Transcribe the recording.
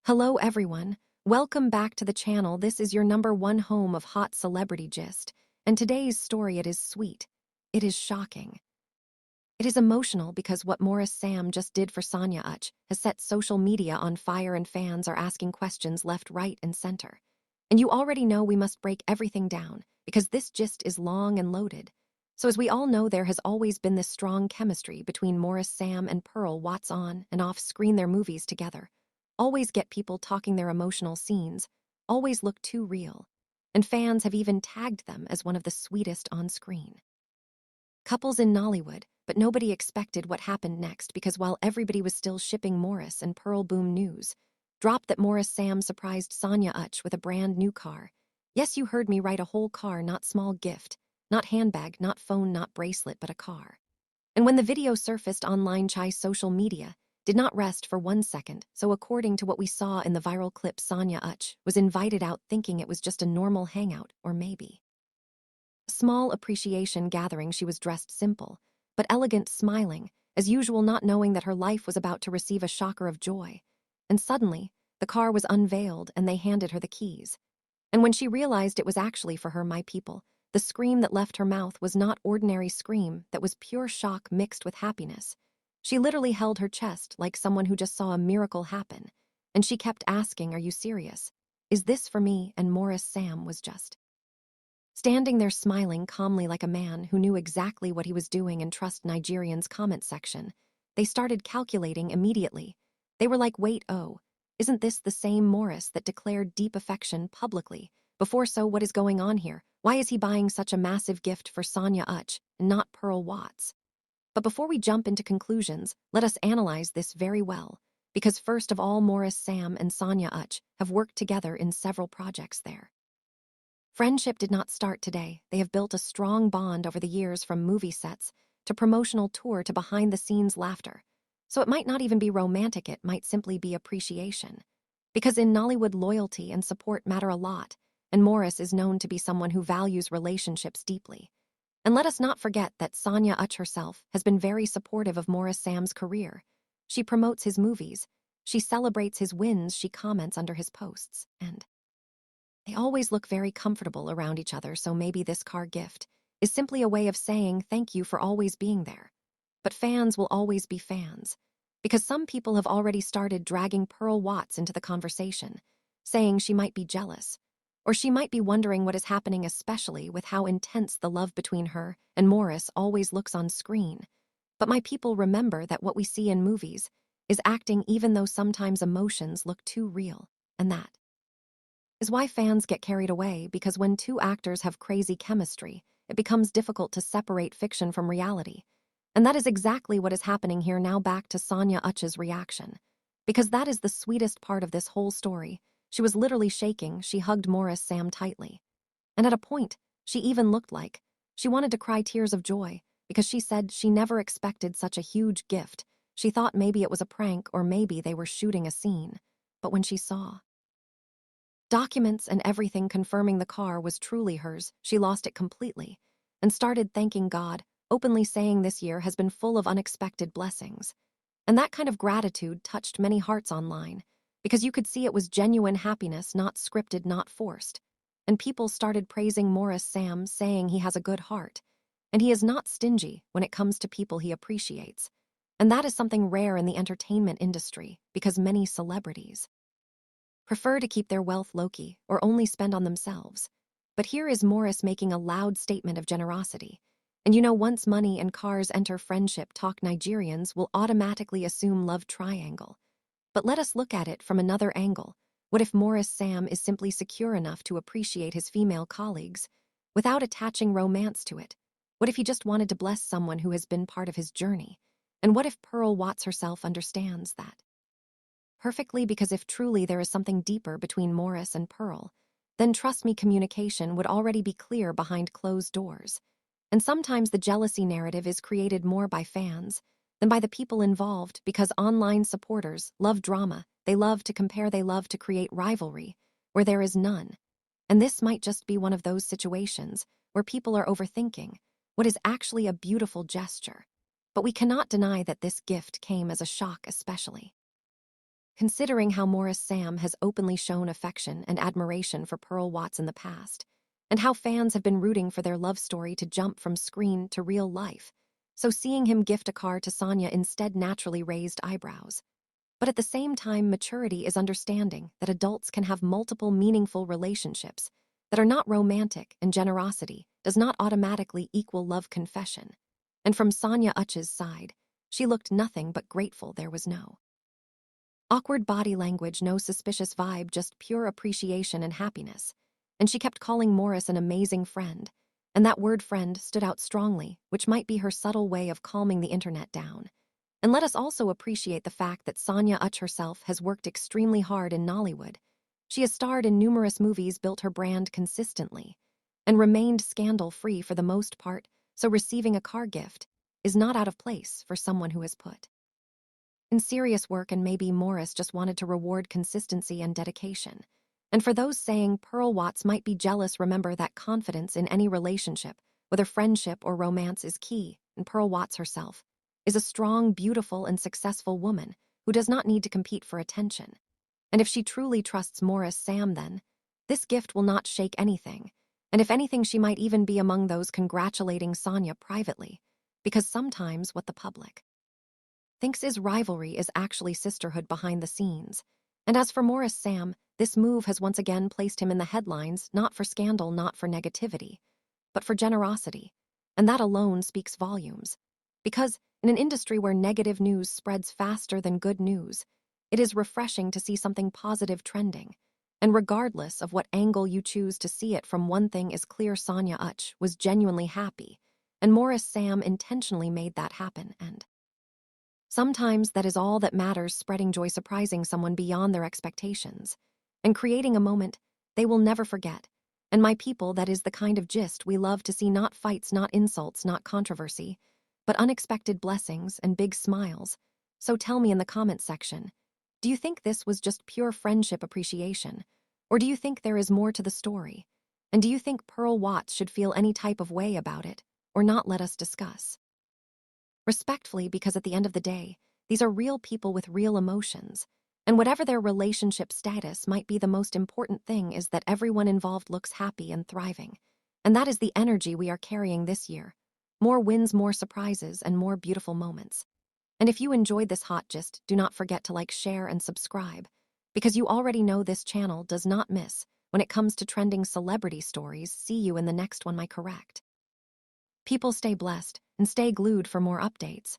Hello everyone, welcome back to the channel. This is your #1 home of hot celebrity gist, and today's story it is sweet. It is shocking. It is emotional because what Maurice Sam just did for Sonia Uch has set social media on fire and fans are asking questions left, right, and center. And you already know we must break everything down because this gist is long and loaded. So as we all know, there has always been this strong chemistry between Maurice Sam and Pearl Watts on and off screen their movies together. Always get people talking their emotional scenes, always look too real. And fans have even tagged them as one of the sweetest on screen. Couples in Nollywood, but nobody expected what happened next because while everybody was still shipping Maurice and Pearl, boom news dropped that Maurice Sam surprised Sonia Uch with a brand new car. Yes, you heard me right, a whole car, not small gift, not handbag, not phone, not bracelet, but a car. And when the video surfaced online, Chai's social media did not rest for 1 second, so according to what we saw in the viral clip, Sonia Uch was invited out thinking it was just a normal hangout, or maybe a small appreciation gathering. She was dressed simple, but elegant, smiling, as usual, not knowing that her life was about to receive a shocker of joy. And suddenly, the car was unveiled and they handed her the keys. And when she realized it was actually for her, my people, the scream that left her mouth was not ordinary scream, that was pure shock mixed with happiness. She literally held her chest like someone who just saw a miracle happen. And she kept asking, "Are you serious? Is this for me?" And Maurice Sam was just standing there smiling calmly like a man who knew exactly what he was doing. And trust Nigerians' comment section. They started calculating immediately. They were like, wait, oh, isn't this the same Maurice that declared deep affection publicly before? So what is going on here? Why is he buying such a massive gift for Sonia Uch and not Pearl Watts? But before we jump into conclusions, let us analyze this very well. Because first of all, Maurice Sam and Sonia Uch have worked together in several projects there. Friendship did not start today. They have built a strong bond over the years, from movie sets to promotional tour to behind-the-scenes laughter. So it might not even be romantic, it might simply be appreciation. Because in Nollywood, loyalty and support matter a lot, and Maurice is known to be someone who values relationships deeply. And let us not forget that Sonia Uch herself has been very supportive of Maurice Sam's career. She promotes his movies, she celebrates his wins, she comments under his posts, and they always look very comfortable around each other. So maybe this car gift is simply a way of saying thank you for always being there. But fans will always be fans, because some people have already started dragging Pearl Watts into the conversation, saying she might be jealous, or she might be wondering what is happening, especially with how intense the love between her and Maurice always looks on screen. But my people, remember that what we see in movies is acting, even though sometimes emotions look too real, and that is why fans get carried away, because when two actors have crazy chemistry, it becomes difficult to separate fiction from reality. And that is exactly what is happening here. Now back to Sonia Uch's reaction, because that is the sweetest part of this whole story. She was literally shaking. She hugged Maurice Sam tightly. And at a point, she even looked like she wanted to cry tears of joy, because she said she never expected such a huge gift. She thought maybe it was a prank or maybe they were shooting a scene. But when she saw documents and everything confirming the car was truly hers, she lost it completely and started thanking God, openly saying this year has been full of unexpected blessings. And that kind of gratitude touched many hearts online, because you could see it was genuine happiness, not scripted, not forced. And people started praising Maurice Sam, saying he has a good heart, and he is not stingy when it comes to people he appreciates. And that is something rare in the entertainment industry, because many celebrities prefer to keep their wealth low-key or only spend on themselves. But here is Maurice making a loud statement of generosity. And you know, once money and cars enter friendship talk, Nigerians will automatically assume love triangle. But let us look at it from another angle. What if Maurice Sam is simply secure enough to appreciate his female colleagues without attaching romance to it? What if he just wanted to bless someone who has been part of his journey? And what if Pearl Watts herself understands that perfectly? Because if truly there is something deeper between Maurice and Pearl, then trust me, communication would already be clear behind closed doors. And sometimes the jealousy narrative is created more by fans than by the people involved, because online supporters love drama, they love to compare, they love to create rivalry where there is none. And this might just be one of those situations where people are overthinking what is actually a beautiful gesture. But we cannot deny that this gift came as a shock, especially considering how Maurice Sam has openly shown affection and admiration for Pearl Watts in the past, and how fans have been rooting for their love story to jump from screen to real life. So seeing him gift a car to Sonia instead naturally raised eyebrows. But at the same time, maturity is understanding that adults can have multiple meaningful relationships that are not romantic, and generosity does not automatically equal love confession. And from Sonia Uch's side, she looked nothing but grateful there was no awkward body language, no suspicious vibe, just pure appreciation and happiness. And she kept calling Maurice an amazing friend, and that word friend stood out strongly, which might be her subtle way of calming the internet down. And let us also appreciate the fact that Sonia Uch herself has worked extremely hard in Nollywood. She has starred in numerous movies, built her brand consistently, and remained scandal-free for the most part, so receiving a car gift is not out of place for someone who has put in serious work, and maybe Maurice just wanted to reward consistency and dedication. And for those saying Pearl Watts might be jealous, remember that confidence in any relationship, whether friendship or romance, is key, and Pearl Watts herself is a strong, beautiful, and successful woman who does not need to compete for attention. And if she truly trusts Maurice Sam, then this gift will not shake anything. And if anything, she might even be among those congratulating Sonia privately, because sometimes what the public thinks is rivalry is actually sisterhood behind the scenes. And as for Maurice Sam, this move has once again placed him in the headlines, not for scandal, not for negativity, but for generosity. And that alone speaks volumes. Because in an industry where negative news spreads faster than good news, it is refreshing to see something positive trending. And regardless of what angle you choose to see it from, one thing is clear: Sonia Uch was genuinely happy, and Maurice Sam intentionally made that happen. And sometimes that is all that matters: spreading joy, surprising someone beyond their expectations, and creating a moment they will never forget. And my people, that is the kind of gist we love to see: not fights, not insults, not controversy, but unexpected blessings and big smiles. So tell me in the comments section, do you think this was just pure friendship appreciation? Or do you think there is more to the story? And do you think Pearl Watts should feel any type of way about it, or not? Let us discuss respectfully, because at the end of the day, these are real people with real emotions. And whatever their relationship status might be, the most important thing is that everyone involved looks happy and thriving. And that is the energy we are carrying this year. More wins, more surprises, and more beautiful moments. And if you enjoyed this hot gist, do not forget to like, share, and subscribe, because you already know this channel does not miss when it comes to trending celebrity stories. See you in the next one, my correct people. Stay blessed and stay glued for more updates.